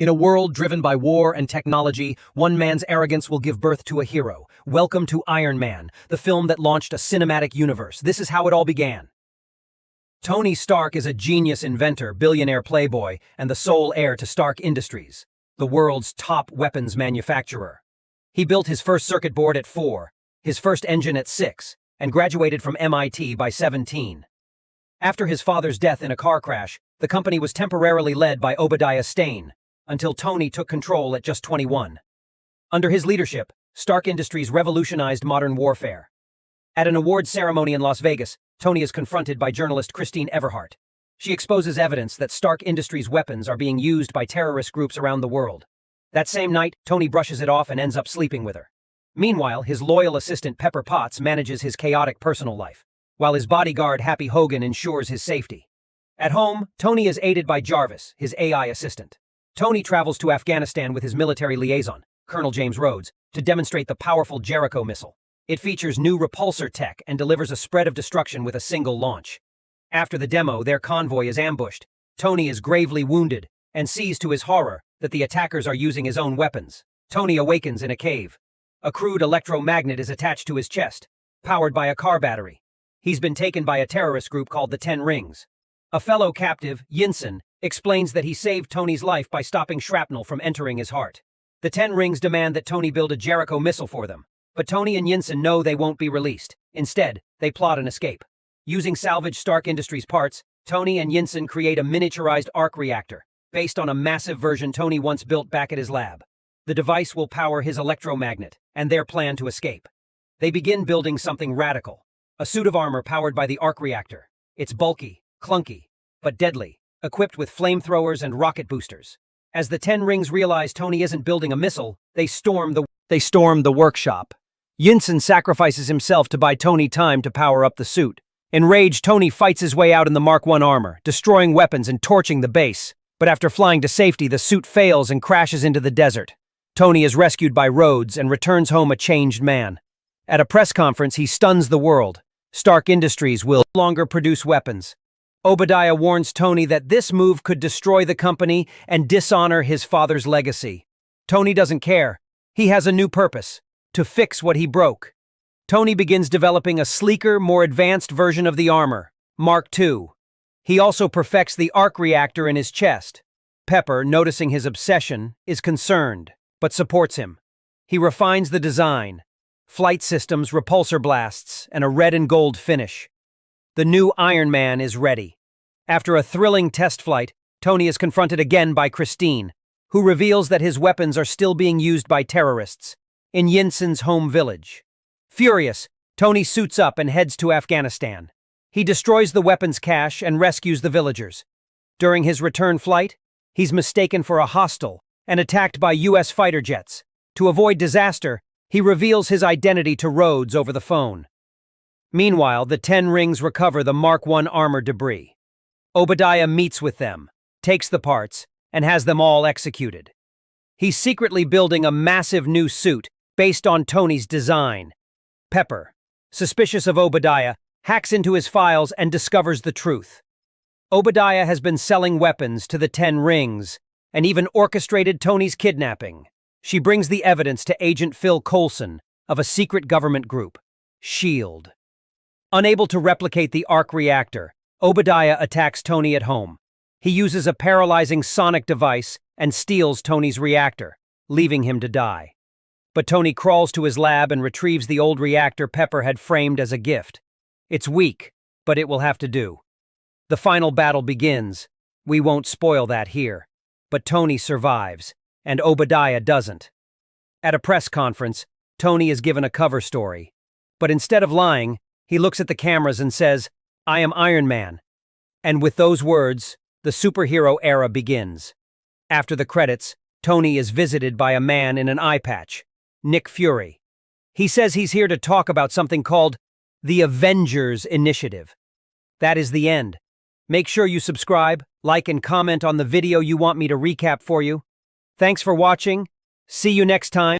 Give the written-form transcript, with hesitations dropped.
In a world driven by war and technology, one man's arrogance will give birth to a hero. Welcome to Iron Man, the film that launched a cinematic universe. This is how it all began. Tony Stark is a genius inventor, billionaire playboy, and the sole heir to Stark Industries, the world's top weapons manufacturer. He built his first circuit board at 4, his first engine at 6, and graduated from MIT by 17. After his father's death in a car crash, the company was temporarily led by Obadiah Stane, until Tony took control at just 21. Under his leadership, Stark Industries revolutionized modern warfare. At an awards ceremony in Las Vegas, Tony is confronted by journalist Christine Everhart. She exposes evidence that Stark Industries weapons are being used by terrorist groups around the world. That same night, Tony brushes it off and ends up sleeping with her. Meanwhile, his loyal assistant Pepper Potts manages his chaotic personal life, while his bodyguard Happy Hogan ensures his safety. At home, Tony is aided by Jarvis, his AI assistant. Tony travels to Afghanistan with his military liaison, Colonel James Rhodes, to demonstrate the powerful Jericho missile. It features new repulsor tech and delivers a spread of destruction with a single launch. After the demo, their convoy is ambushed. Tony is gravely wounded and sees to his horror that the attackers are using his own weapons. Tony awakens in a cave. A crude electromagnet is attached to his chest, powered by a car battery. He's been taken by a terrorist group called the 10 Rings. A fellow captive, Yinsen, explains that he saved Tony's life by stopping shrapnel from entering his heart. The 10 Rings demand that Tony build a Jericho missile for them, but Tony and Yinsen know they won't be released. Instead, they plot an escape. Using salvaged Stark Industries parts, Tony and Yinsen create a miniaturized arc reactor, based on a massive version Tony once built back at his lab. The device will power his electromagnet, and their plan to escape. They begin building something radical, a suit of armor powered by the arc reactor. It's bulky, clunky, but deadly, equipped with flamethrowers and rocket boosters. As the 10 Rings realize Tony isn't building a missile, they storm the workshop. Yinsen sacrifices himself to buy Tony time to power up the suit. Enraged, Tony fights his way out in the Mark I armor, destroying weapons and torching the base. But after flying to safety, the suit fails and crashes into the desert. Tony is rescued by Rhodes and returns home a changed man. At a press conference, he stuns the world. Stark Industries will no longer produce weapons. Obadiah warns Tony that this move could destroy the company and dishonor his father's legacy. Tony doesn't care. He has a new purpose: to fix what he broke. Tony begins developing a sleeker, more advanced version of the armor, Mark II. He also perfects the arc reactor in his chest. Pepper, noticing his obsession, is concerned, but supports him. He refines the design: flight systems, repulsor blasts, and a red and gold finish. The new Iron Man is ready. After a thrilling test flight, Tony is confronted again by Christine, who reveals that his weapons are still being used by terrorists in Yinsen's home village. Furious, Tony suits up and heads to Afghanistan. He destroys the weapons cache and rescues the villagers. During his return flight, he's mistaken for a hostile and attacked by U.S. fighter jets. To avoid disaster, he reveals his identity to Rhodes over the phone. Meanwhile, the 10 Rings recover the Mark I armor debris. Obadiah meets with them, takes the parts, and has them all executed. He's secretly building a massive new suit based on Tony's design. Pepper, suspicious of Obadiah, hacks into his files and discovers the truth. Obadiah has been selling weapons to the 10 Rings and even orchestrated Tony's kidnapping. She brings the evidence to Agent Phil Coulson of a secret government group, SHIELD. Unable to replicate the arc reactor, Obadiah attacks Tony at home. He uses a paralyzing sonic device and steals Tony's reactor, leaving him to die. But Tony crawls to his lab and retrieves the old reactor Pepper had framed as a gift. It's weak, but it will have to do. The final battle begins. We won't spoil that here. But Tony survives, and Obadiah doesn't. At a press conference, Tony is given a cover story. But instead of lying, he looks at the cameras and says, "I am Iron Man." And with those words, the superhero era begins. After the credits, Tony is visited by a man in an eye patch, Nick Fury. He says he's here to talk about something called the Avengers Initiative. That is the end. Make sure you subscribe, like, and comment on the video you want me to recap for you. Thanks for watching. See you next time.